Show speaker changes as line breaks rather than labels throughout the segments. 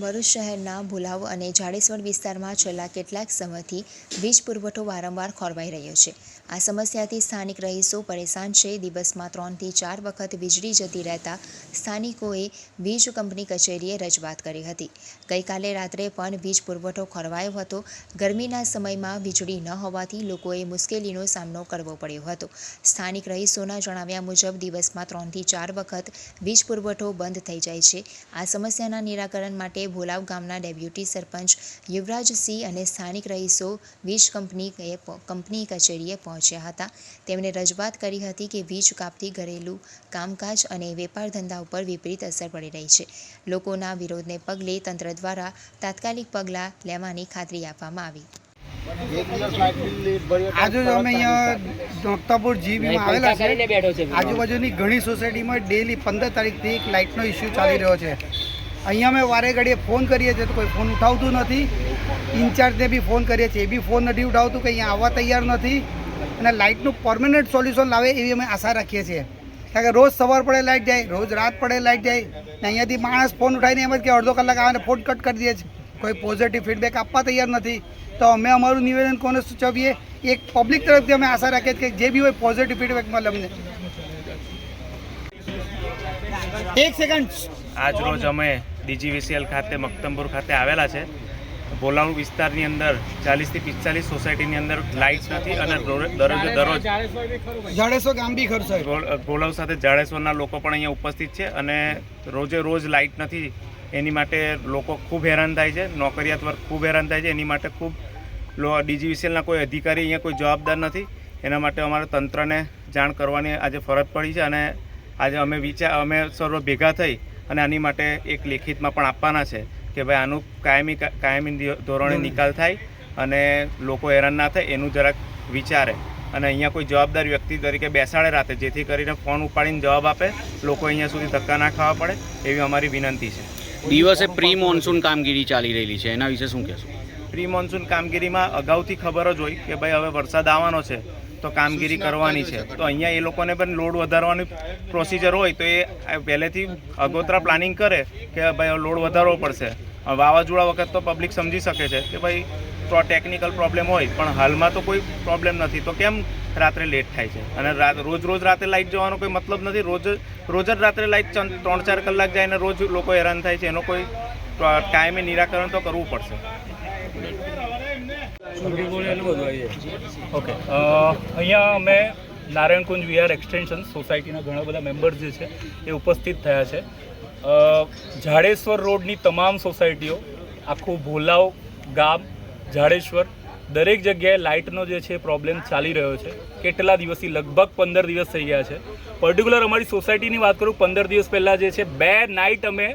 ભરૂચ શહેરના ભુલાવ અને જાડેશ્વર વિસ્તારમાં છેલ્લા કેટલાક સમયથી વીજ પુરવઠો વારંવાર ખોરવાઈ રહ્યો છે। આ સમસ્યાથી સ્થાનિક રહીશો પરેશાન છે। દિવસમાં 3 થી 4 વખત વીજળી જતી રહેતા સ્થાનિકોએ વીજ કંપની કચેરીએ રજૂઆત કરી હતી। ગઈકાલે રાત્રે પણ વીજ પુરવઠો ખોરવાયો હતો। ગરમીના સમયમાં વીજળી ન હોવાથી લોકોએ મુશ્કેલીનો સામનો કરવો પડ્યો હતો। સ્થાનિક રહીશોના જણાવ્યા મુજબ દિવસમાં 3 થી 4 વખત વીજ પુરવઠો બંધ થઈ જાય છે। આ સમસ્યાના નિરાકરણ માટે ભોલાવ ગામના ડેપ્યુટી સરપંચ યુવરાજસિંહ અને સ્થાનિક રહીશો વીજ કંપની કચેરીએ પહોંચ્યા હતા। તેમણે રજૂઆત કરી હતી કે વીજ કાપથી ઘરેલું કામકાજ અને વેપાર ધંધા ઉપર વિપરીત અસર પડી રહી છે। લોકોના વિરોધને પગલે તંત્ર દ્વારા તાત્કાલિક પગલાં લેવાની ખાતરી આપવામાં આવી।
આજે અમે અહીંયા નોકતાપુર જીબીમાં આવેલા છે। આજુબાજુની ઘણી સોસાયટીમાં ડેલી 15 તારીખથી એક લાઇટનો ઇસ્યુ ચાલી રહ્યો છે। અહીંયા અમે વારે ઘડીએ ફોન કરીએ છીએ તો કોઈ ફોન ઉઠાવતું નથી। ઇન્ચાર્જને બી ફોન કરીએ છીએ, એ બી ફોન નથી ઉઠાવતું, કે અહીંયા આવવા તૈયાર નથી। અને લાઇટનું પરમેનન્ટ સોલ્યુશન લાવે એવી અમે આશા રાખીએ છીએ, કારણ કે રોજ સવાર પડે લાઇટ જાય, રોજ રાત પડે લાઇટ જાય ને અહીંયાથી માણસ ફોન ઉઠાવીને એમ જ કે અડધો કલાક આવે ને ફોન કટ કરી દે છે। કોઈ પોઝિટિવ ફીડબેક આપવા તૈયાર નથી। તો અમે અમારું નિવેદન કોને સૂચવીએ? એક પબ્લિક તરફથી અમે આશા રાખીએ છીએ કે જે બી હોય પોઝિટિવ ફીડબેક મળે અમને। એક સેકન્ડ।
આજ રોજ અમે DGVCL ખાતે મક્તમપુર ખાતે આવેલા છે। ભોલાવ વિસ્તારની અંદર 40 થી 45 સોસાયટીની અંદર લાઇટ્સ નથી અને દરરોજ
જાડેશ્વર ગામ બી ખર્ચ
ભોલાવ સાથે જાડેશ્વરના લોકો પણ અહીંયા ઉપસ્થિત છે અને રોજ લાઇટ નથી। એની માટે લોકો ખૂબ હેરાન થાય છે, નોકરિયાત વર્ગ ખૂબ હેરાન થાય છે। એની માટે ખૂબ DGVCLના કોઈ અધિકારી અહીંયા કોઈ જવાબદાર નથી। એના માટે અમારે તંત્રને જાણ કરવાની આજે ફરજ પડી છે અને આજે અમે સર્વ ભેગા થઈ અને આની માટે એક લેખિતમાં પણ આપવાના છે કે ભાઈ આનું કાયમી ધોરણે નિકાલ થાય અને લોકો હેરાન ના થાય એનું જરાક વિચારે અને અહીંયા કોઈ જવાબદાર વ્યક્તિ તરીકે બેસાડે રાતે, જેથી કરીને ફોન ઉપાડીને જવાબ આપે, લોકો અહીંયા સુધી ધક્કા ના ખાવા પડે એવી અમારી વિનંતી છે।
દિવસે પ્રી મોન્સૂન કામગીરી ચાલી રહેલી છે, એના વિશે શું કહેશો?
પ્રી મોન્સૂન કામગીરીમાં અગાઉથી ખબર જ હોય કે ભાઈ હવે વરસાદ આવવાનો છે તો કામગીરી કરવાની છે। તો અહીંયા એ લોકોને પણ લોડ વધારવાની પ્રોસિજર હોય તો એ પહેલેથી અગોતરા પ્લાનિંગ કરે કે ભાઈ લોડ વધારવો પડશે। વાવાઝોડા વખત તો પબ્લિક સમજી શકે છે કે ભાઈ ટેકનિકલ પ્રોબ્લેમ હોય, પણ હાલમાં તો કોઈ પ્રોબ્લેમ નથી, તો કેમ રાત્રે લેટ થાય છે? અને રોજ રાતે લાઇટ જવાનો કોઈ મતલબ નથી। રોજ જ રાત્રે લાઇટ 3-4 કલાક જાય ને રોજ લોકો હેરાન થાય છે। એનો કોઈ કાયમી નિરાકરણ તો કરવું પડશે।
ઓકે, અહીંયા અમે નારાયણકુંજ વિહાર એક્સટેન્શન સોસાયટીના ઘણા બધા મેમ્બર્સ જે છે એ ઉપસ્થિત થયા છે। જાડેશ્વર રોડની તમામ સોસાયટીઓ, આખું ભોલાવ ગામ, જાડેશ્વર, દરેક જગ્યાએ લાઇટનો જે છે પ્રોબ્લેમ ચાલી રહ્યો છે। કેટલા દિવસથી, લગભગ 15 દિવસ થઈ ગયા છે। પર્ટિક્યુલર અમારી સોસાયટીની વાત કરું, 15 દિવસ પહેલાં જે છે 2 નાઇટ અમે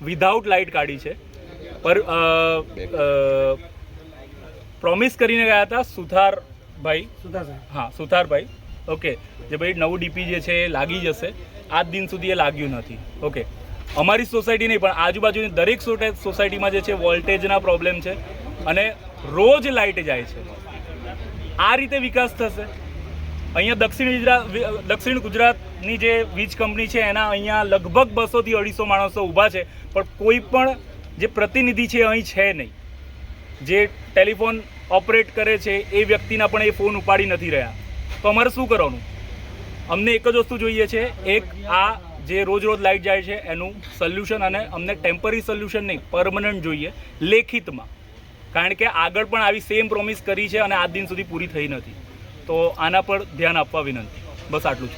વિધાઉટ લાઇટ કાઢી છે। પર પ્રોમિસ કરીને ગયા હતા સુથારભાઈ, ઓકે, જે ભાઈ નવું ડીપી જે છે એ લાગી જશે, આજ દિન સુધી એ લાગ્યું નથી। ઓકે, અમારી સોસાયટી નહીં પણ આજુબાજુની દરેક સોસાયટીમાં જે છે વોલ્ટેજના પ્રોબ્લેમ છે અને રોજ લાઇટ જાય છે। આ રીતે વિકાસ થશે? અહીંયા દક્ષિણ ગુજરાતની જે વીજ કંપની છે એના અહીંયા લગભગ 200 થી 250 માણસો ઊભા છે, પણ કોઈ પણ જે પ્રતિનિધિ છે અહીં છે નહીં। જે ટેલિફોન ઓપરેટ કરે છે એ વ્યક્તિના પણ એ ફોન ઉપાડી નથી રહ્યા। તો અમારે શું કરવાનું? અમને એક જ વસ્તુ જોઈએ છે, એક આ જે રોજ લાઇટ જાય છે એનું સોલ્યુશન, અને અમને ટેમ્પરરી સોલ્યુશન નહીં, પરમનન્ટ જોઈએ લેખિતમાં, કારણ કે આગળ પણ આવી સેમ પ્રોમિસ કરી છે અને આજ દિન સુધી પૂરી થઈ નથી। તો આના પર ધ્યાન આપવા વિનંતી। બસ આટલું જ.